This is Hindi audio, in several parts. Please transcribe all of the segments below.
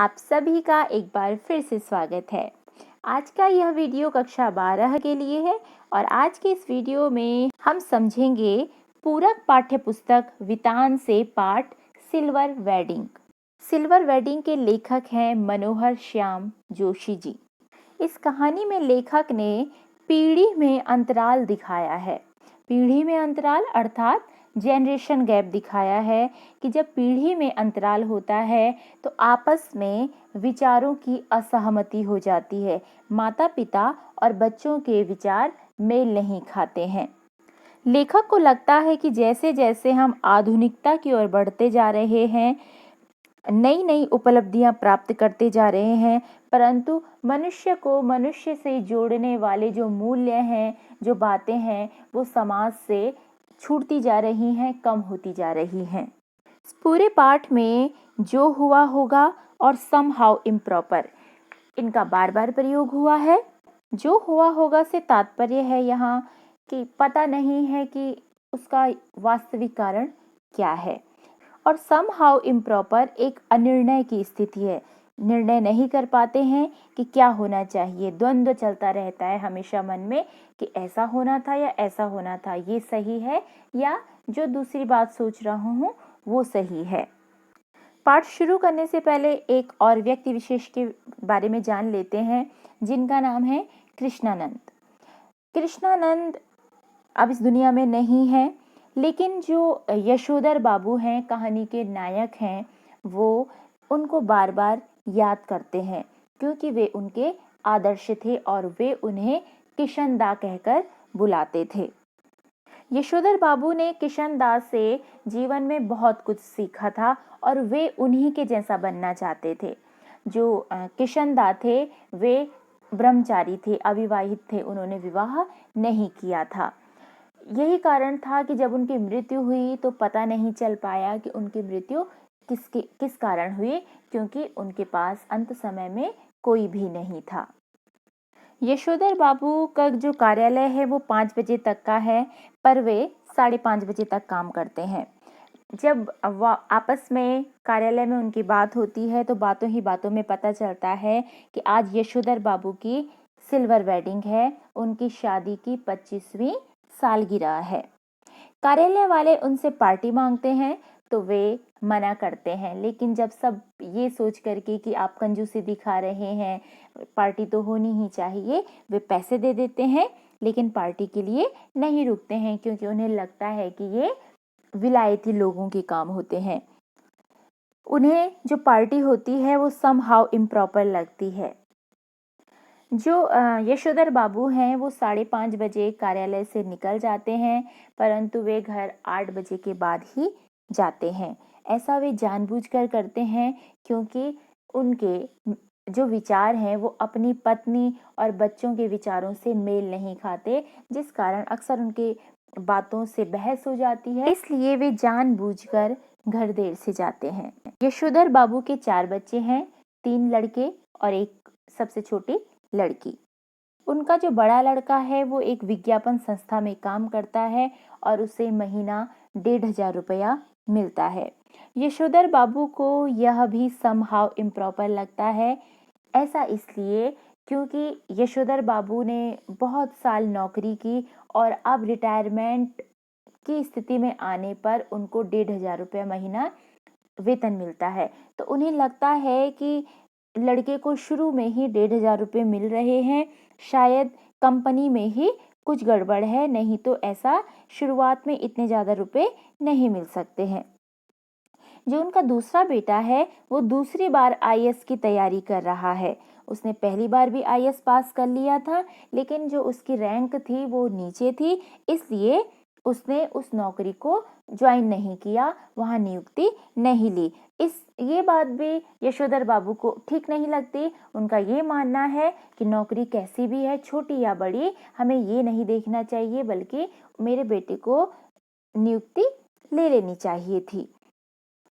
आप सभी का एक बार फिर से स्वागत है। आज का यह वीडियो कक्षा 12 के लिए है और आज के इस वीडियो में हम समझेंगे पूरक पाठ्य पुस्तक वितान से पाठ सिल्वर वेडिंग। सिल्वर वेडिंग के लेखक हैं मनोहर श्याम जोशी जी। इस कहानी में लेखक ने पीढ़ी में अंतराल दिखाया है। पीढ़ी में अंतराल अर्थात जनरेशन गैप दिखाया है कि जब पीढ़ी में अंतराल होता है तो आपस में विचारों की असहमति हो जाती है। माता पिता और बच्चों के विचार मेल नहीं खाते हैं। लेखक को लगता है कि जैसे जैसे हम आधुनिकता की ओर बढ़ते जा रहे हैं, नई नई उपलब्धियां प्राप्त करते जा रहे हैं, परंतु मनुष्य को मनुष्य से जोड़ने वाले जो मूल्य हैं, जो बातें हैं, वो समाज से छूटती जा रही हैं, कम होती जा रही हैं। इस पूरे पाठ में जो हुआ होगा और समहाउ इम्प्रॉपर, इनका बार बार प्रयोग हुआ है। जो हुआ होगा से तात्पर्य है यहाँ कि पता नहीं है कि उसका वास्तविक कारण क्या है, और समहाउ इम्प्रॉपर एक अनिर्णय की स्थिति है। निर्णय नहीं कर पाते हैं कि क्या होना चाहिए। द्वंद्व चलता रहता है हमेशा मन में कि ऐसा होना था या ऐसा होना था, ये सही है या जो दूसरी बात सोच रहा हूँ वो सही है। पाठ शुरू करने से पहले एक और व्यक्ति विशेष के बारे में जान लेते हैं, जिनका नाम है कृष्णानंद। कृष्णानंद अब इस दुनिया में नहीं है, लेकिन जो यशोधर बाबू हैं, कहानी के नायक हैं, वो उनको बार बार याद करते हैं क्योंकि वे उनके आदर्श थे और वे उन्हें किशन दा कहकर बुलाते थे। यशोधर बाबू ने किशन दास से जीवन में बहुत कुछ सीखा था और वे उन्हीं के जैसा बनना चाहते थे। जो किशन दा थे वे ब्रह्मचारी थे, अविवाहित थे, उन्होंने विवाह नहीं किया था। यही कारण था कि जब उनकी मृत्यु हुई तो पता नहीं चल पाया कि उनकी मृत्यु किस कारण हुई, क्योंकि उनके पास अंत समय में कोई भी नहीं था। यशोधर बाबू का जो कार्यालय है वो 5 बजे तक का है, पर वे 5:30 बजे तक काम करते हैं। जब आपस में कार्यालय में उनकी बात होती है तो बातों ही बातों में पता चलता है कि आज यशोधर बाबू की सिल्वर वेडिंग है, उनकी शादी की 25वीं सालगिरह है। कार्यालय वाले उनसे पार्टी मांगते हैं तो वे मना करते हैं, लेकिन जब सब ये सोच करके कि आप कंजूसी दिखा रहे हैं, पार्टी तो होनी ही चाहिए, वे पैसे दे देते हैं, लेकिन पार्टी के लिए नहीं रुकते हैं क्योंकि उन्हें लगता है कि ये विलायती लोगों के काम होते हैं। उन्हें जो पार्टी होती है वो समहाउ इम्प्रॉपर लगती है। जो यशोधर बाबू हैं वो 5:30 बजे कार्यालय से निकल जाते हैं, परंतु वे घर 8 बजे के बाद ही जाते हैं। ऐसा वे जानबूझकर करते हैं क्योंकि उनके जो विचार हैं वो अपनी पत्नी और बच्चों के विचारों से मेल नहीं खाते, जिस कारण अक्सर उनके बातों से बहस हो जाती है, इसलिए वे जानबूझकर घर देर से जाते हैं। यशोधर बाबू के 4 बच्चे हैं, 3 लड़के और एक सबसे छोटी लड़की। उनका जो बड़ा लड़का है वो एक विज्ञापन संस्था में काम करता है और उसे महीना 1,500 रुपया मिलता है। यशोधर बाबू को यह भी समहाउ इम्प्रॉपर लगता है। ऐसा इसलिए क्योंकि यशोधर बाबू ने बहुत साल नौकरी की और अब रिटायरमेंट की स्थिति में आने पर उनको 1,500 रुपया महीना वेतन मिलता है। तो उन्हें लगता है कि लड़के को शुरू में ही 1,500 रुपये मिल रहे हैं, शायद कंपनी में ही कुछ गड़बड़ है, नहीं तो ऐसा शुरुआत में इतने ज़्यादा रुपए नहीं मिल सकते हैं। जो उनका दूसरा बेटा है वो दूसरी बार आईएएस की तैयारी कर रहा है। उसने पहली बार भी आईएएस पास कर लिया था, लेकिन जो उसकी रैंक थी वो नीचे थी, इसलिए उसने उस नौकरी को ज्वाइन नहीं किया, वहाँ नियुक्ति नहीं ली। ये बात भी यशोधर बाबू को ठीक नहीं लगती। उनका ये मानना है कि नौकरी कैसी भी है, छोटी या बड़ी, हमें ये नहीं देखना चाहिए, बल्कि मेरे बेटे को नियुक्ति ले लेनी चाहिए थी।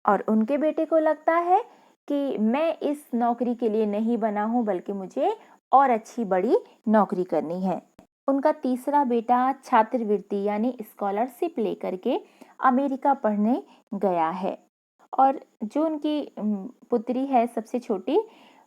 और उनके बेटे को लगता है कि मैं इस नौकरी के लिए नहीं बना हूँ, बल्कि मुझे और अच्छी बड़ी नौकरी करनी है। उनका तीसरा बेटा छात्रवृत्ति यानी स्कॉलरशिप लेकर के अमेरिका पढ़ने गया है। और जो उनकी पुत्री है सबसे छोटी,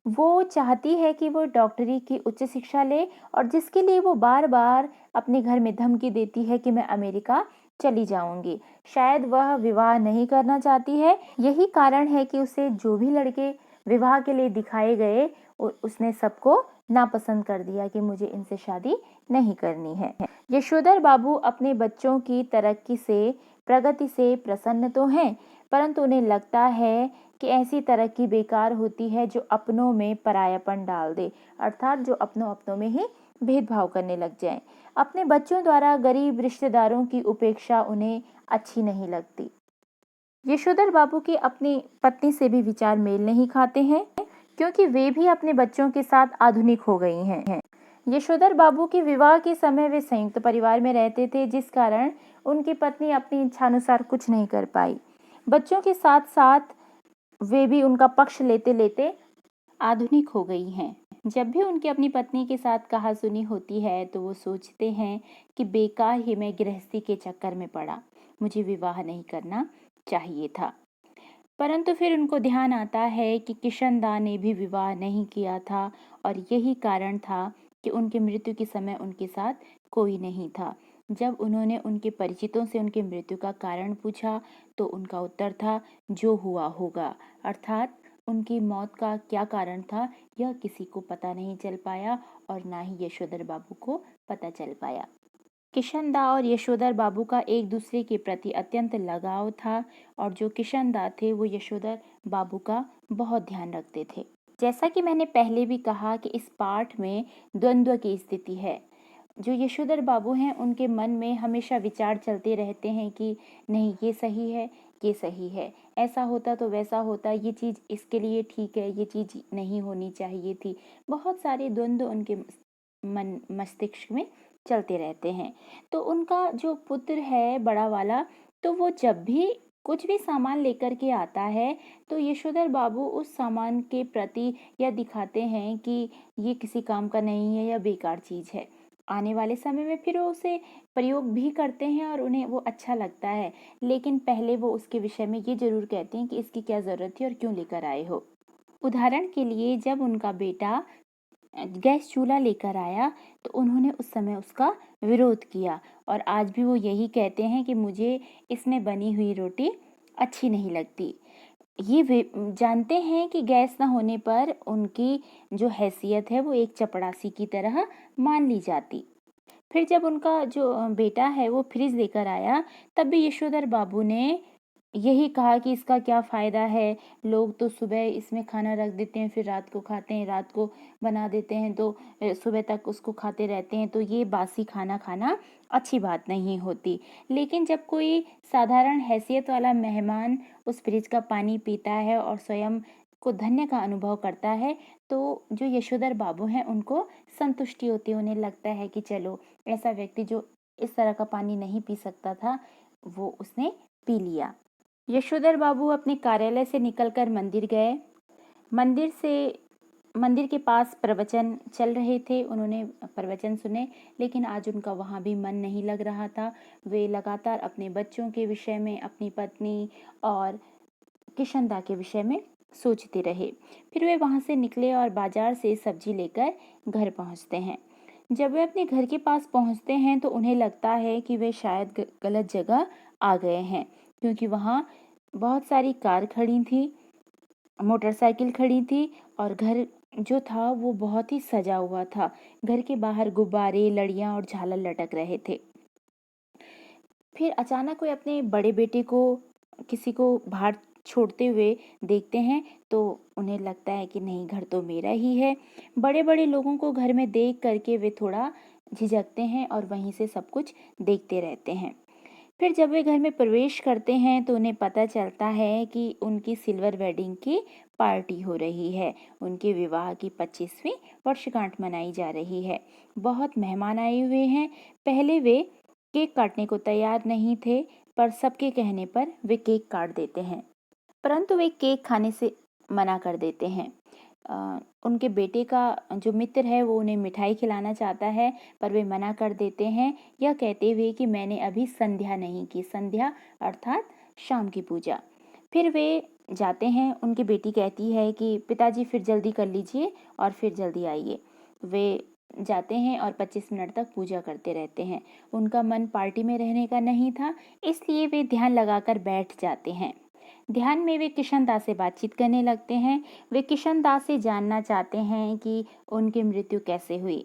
वो चाहती है कि वो डॉक्टरी की उच्च शिक्षा ले और जिसके लिए वो बार-बार अपने घर में धमकी देती है कि मैं अमेरिका चली जाऊंगी। शायद वह विवाह नहीं करना चाहती है। यही कारण है कि उसे जो भी लड़के विवाह के लिए दिखाए गए उसने सबको नापसंद कर दिया कि मुझे इनसे शादी नहीं करनी है। यशोधर बाबू अपने बच्चों की तरक्की से, प्रगति से प्रसन्न तो हैं, परंतु उन्हें लगता है कि ऐसी तरक्की बेकार होती है जो अपनों में परायापन डाल दे, अर्थात जो अपनों में ही भेदभाव करने लग जाए। अपने बच्चों द्वारा गरीब रिश्तेदारों की उपेक्षा उन्हें अच्छी नहीं लगती। यशोधर बाबू की अपनी पत्नी से भी विचार मेल नहीं खाते हैं, क्योंकि वे भी अपने बच्चों के साथ आधुनिक हो गई हैं। यशोधर बाबू के विवाह के समय वे संयुक्त परिवार में रहते थे, जिस कारण उनकी पत्नी अपनी इच्छानुसार कुछ नहीं कर पाई। बच्चों के साथ साथ वे भी उनका पक्ष लेते लेते आधुनिक हो गई हैं। जब भी उनकी अपनी पत्नी के साथ कहासुनी होती है तो वो सोचते हैं कि बेकार ही मैं गृहस्थी के चक्कर में पड़ा, मुझे विवाह नहीं करना चाहिए था। परंतु फिर उनको ध्यान आता है कि किशनदा ने भी विवाह नहीं किया था और यही कारण था कि उनकी मृत्यु के समय उनके साथ कोई नहीं था। जब उन्होंने उनके परिचितों से उनकी मृत्यु का कारण पूछा तो उनका उत्तर था, जो हुआ होगा, अर्थात उनकी मौत का क्या कारण था यह किसी को पता नहीं चल पाया और ना ही यशोधर बाबू को पता चल पाया। किशनदा और यशोधर बाबू का एक दूसरे के प्रति अत्यंत लगाव था और जो किशनदा थे वो यशोधर बाबू का बहुत ध्यान रखते थे। जैसा कि मैंने पहले भी कहा कि इस पाठ में द्वंद्व की स्थिति है। जो यशोधर बाबू हैं उनके मन में हमेशा विचार चलते रहते हैं कि नहीं ये सही है, ये सही है, ऐसा होता तो वैसा होता, ये चीज़ इसके लिए ठीक है, ये चीज़ नहीं होनी चाहिए थी। बहुत सारे द्वंद्व उनके मन मस्तिष्क में चलते रहते हैं। तो उनका जो पुत्र है बड़ा वाला, तो वो जब भी कुछ भी सामान लेकर के आता है तो यशोधर बाबू उस सामान के प्रति यह दिखाते हैं कि ये किसी काम का नहीं है या बेकार चीज़ है। आने वाले समय में फिर वो उसे प्रयोग भी करते हैं और उन्हें वो अच्छा लगता है, लेकिन पहले वो उसके विषय में ये ज़रूर कहते हैं कि इसकी क्या ज़रूरत थी और क्यों लेकर आए हो। उदाहरण के लिए जब उनका बेटा गैस चूल्हा लेकर आया तो उन्होंने उस समय उसका विरोध किया और आज भी वो यही कहते हैं कि मुझे इसमें बनी हुई रोटी अच्छी नहीं लगती। ये वे जानते हैं कि गैस ना होने पर उनकी जो हैसियत है वो एक चपड़ासी की तरह मान ली जाती। फिर जब उनका जो बेटा है वो फ्रिज लेकर आया तब भी यशोधर बाबू ने यही कहा कि इसका क्या फ़ायदा है, लोग तो सुबह इसमें खाना रख देते हैं फिर रात को खाते हैं, रात को बना देते हैं तो सुबह तक उसको खाते रहते हैं, तो ये बासी खाना खाना अच्छी बात नहीं होती। लेकिन जब कोई साधारण हैसियत वाला मेहमान उस फ्रिज का पानी पीता है और स्वयं को धन्य का अनुभव करता है तो जो यशोधर बाबू हैं उनको संतुष्टि होती है, उन्हें लगता है कि चलो ऐसा व्यक्ति जो इस तरह का पानी नहीं पी सकता था वो उसने पी लिया। यशोधर बाबू अपने कार्यालय से निकलकर मंदिर गए। मंदिर के पास प्रवचन चल रहे थे, उन्होंने प्रवचन सुने, लेकिन आज उनका वहाँ भी मन नहीं लग रहा था। वे लगातार अपने बच्चों के विषय में, अपनी पत्नी और किशनदा के विषय में सोचते रहे। फिर वे वहाँ से निकले और बाजार से सब्जी लेकर घर पहुँचते हैं। जब वे अपने घर के पास पहुँचते हैं तो उन्हें लगता है कि वे शायद गलत जगह आ गए हैं, क्योंकि वहाँ बहुत सारी कार खड़ी थी, मोटरसाइकिल खड़ी थी और घर जो था वो बहुत ही सजा हुआ था। घर के बाहर गुब्बारे, लड़ियाँ और झालर लटक रहे थे। फिर अचानक वे अपने बड़े बेटे को किसी को बाहर छोड़ते हुए देखते हैं तो उन्हें लगता है कि नहीं, घर तो मेरा ही है। बड़े बड़े लोगों को घर में देख करके वे थोड़ा झिझकते हैं और वहीं से सब कुछ देखते रहते हैं। फिर जब वे घर में प्रवेश करते हैं तो उन्हें पता चलता है कि उनकी सिल्वर वेडिंग की पार्टी हो रही है। उनके विवाह की 25वीं वर्षगांठ मनाई जा रही है। बहुत मेहमान आए हुए हैं। पहले वे केक काटने को तैयार नहीं थे, पर सबके कहने पर वे केक काट देते हैं, परंतु वे केक खाने से मना कर देते हैं। उनके बेटे का जो मित्र है वो उन्हें मिठाई खिलाना चाहता है, पर वे मना कर देते हैं, यह कहते हुए कि मैंने अभी संध्या नहीं की। संध्या अर्थात शाम की पूजा। फिर वे जाते हैं, उनकी बेटी कहती है कि पिताजी फिर जल्दी कर लीजिए और फिर जल्दी आइए। वे जाते हैं और 25 मिनट तक पूजा करते रहते हैं। उनका मन पार्टी में रहने का नहीं था, इसलिए वे ध्यान लगाकर बैठ जाते हैं। ध्यान में वे किशन दास से बातचीत करने लगते हैं। वे किशन दास से जानना चाहते हैं कि उनकी मृत्यु कैसे हुई।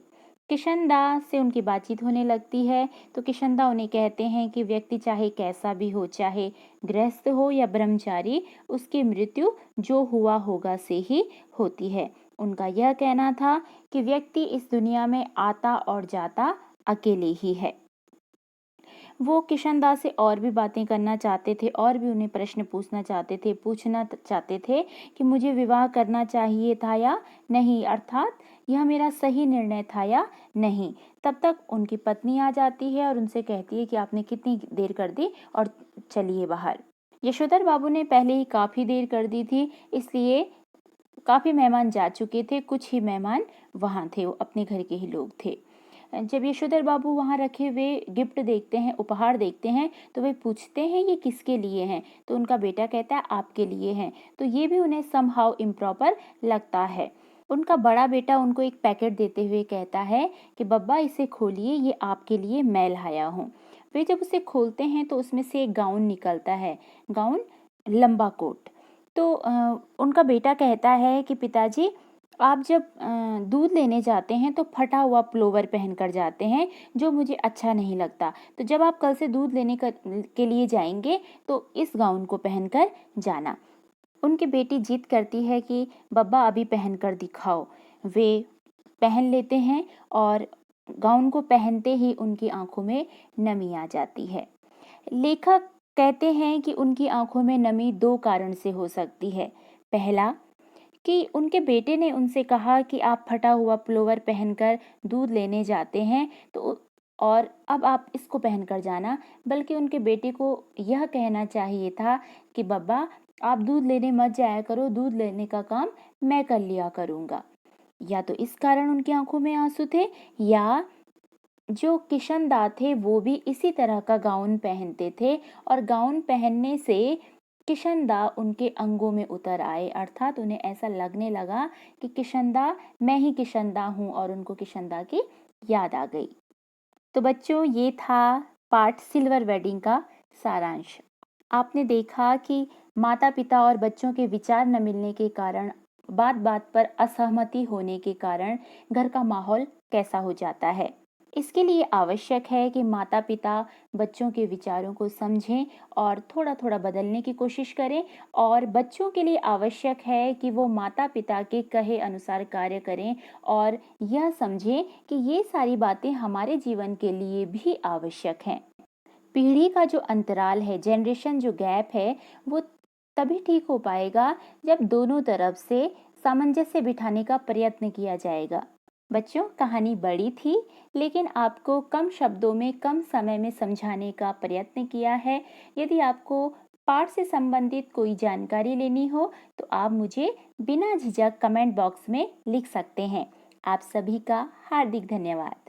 किशन दास से उनकी बातचीत होने लगती है तो किशन दा उन्हें कहते हैं कि व्यक्ति चाहे कैसा भी हो, चाहे गृहस्थ हो या ब्रह्मचारी, उसकी मृत्यु जो हुआ होगा से ही होती है। उनका यह कहना था कि व्यक्ति इस दुनिया में आता और जाता अकेले ही है। वो किशन दास से और भी बातें करना चाहते थे और भी उन्हें प्रश्न पूछना चाहते थे कि मुझे विवाह करना चाहिए था या नहीं, अर्थात यह मेरा सही निर्णय था या नहीं। तब तक उनकी पत्नी आ जाती है और उनसे कहती है कि आपने कितनी देर कर दी और चलिए बाहर। यशोधर बाबू ने पहले ही काफ़ी देर कर दी थी, इसलिए काफ़ी मेहमान जा चुके थे, कुछ ही मेहमान वहाँ थे, वो अपने घर के ही लोग थे। जब यशोधर बाबू वहाँ रखे हुए गिफ्ट देखते हैं, उपहार देखते हैं, तो वे पूछते हैं ये किसके लिए हैं। तो उनका बेटा कहता है आपके लिए हैं। तो ये भी उन्हें समहाउ इम्प्रॉपर लगता है। उनका बड़ा बेटा उनको एक पैकेट देते हुए कहता है कि बब्बा इसे खोलिए, ये आपके लिए मैं लाया हूँ। वे जब उसे खोलते हैं तो उसमें से एक गाउन निकलता है, गाउन, लंबा कोट। तो उनका बेटा कहता है कि पिताजी आप जब दूध लेने जाते हैं तो फटा हुआ पुलोवर पहनकर जाते हैं, जो मुझे अच्छा नहीं लगता। तो जब आप कल से दूध लेने के लिए जाएंगे तो इस गाउन को पहनकर जाना। उनकी बेटी जिद करती है कि बब्बा अभी पहनकर दिखाओ। वे पहन लेते हैं और गाउन को पहनते ही उनकी आंखों में नमी आ जाती है। लेखक कहते हैं कि उनकी आंखों में नमी 2 कारण से हो सकती है। पहला, कि उनके बेटे ने उनसे कहा कि आप फटा हुआ पुलोवर पहनकर दूध लेने जाते हैं तो और अब आप इसको पहनकर जाना, बल्कि उनके बेटे को यह कहना चाहिए था कि बब्बा आप दूध लेने मत जाया करो, दूध लेने का काम मैं कर लिया करूँगा। या तो इस कारण उनकी आंखों में आंसू थे, या जो किशन दा थे वो भी इसी तरह का गाउन पहनते थे और गाउन पहनने से किशन दा उनके अंगों में उतर आए, अर्थात उन्हें ऐसा लगने लगा कि किशन दा, मैं ही किशन दा हूँ, और उनको किशन दा की याद आ गई। तो बच्चों, ये था पार्ट सिल्वर वेडिंग का सारांश। आपने देखा कि माता पिता और बच्चों के विचार न मिलने के कारण, बात बात पर असहमति होने के कारण घर का माहौल कैसा हो जाता है। इसके लिए आवश्यक है कि माता पिता बच्चों के विचारों को समझें और थोड़ा थोड़ा बदलने की कोशिश करें, और बच्चों के लिए आवश्यक है कि वो माता पिता के कहे अनुसार कार्य करें और यह समझें कि ये सारी बातें हमारे जीवन के लिए भी आवश्यक हैं। पीढ़ी का जो अंतराल है, जनरेशन जो गैप है, वो तभी ठीक हो पाएगा जब दोनों तरफ से सामंजस्य बिठाने का प्रयत्न किया जाएगा। बच्चों, कहानी बड़ी थी, लेकिन आपको कम शब्दों में कम समय में समझाने का प्रयत्न किया है। यदि आपको पाठ से संबंधित कोई जानकारी लेनी हो तो आप मुझे बिना झिझक कमेंट बॉक्स में लिख सकते हैं। आप सभी का हार्दिक धन्यवाद।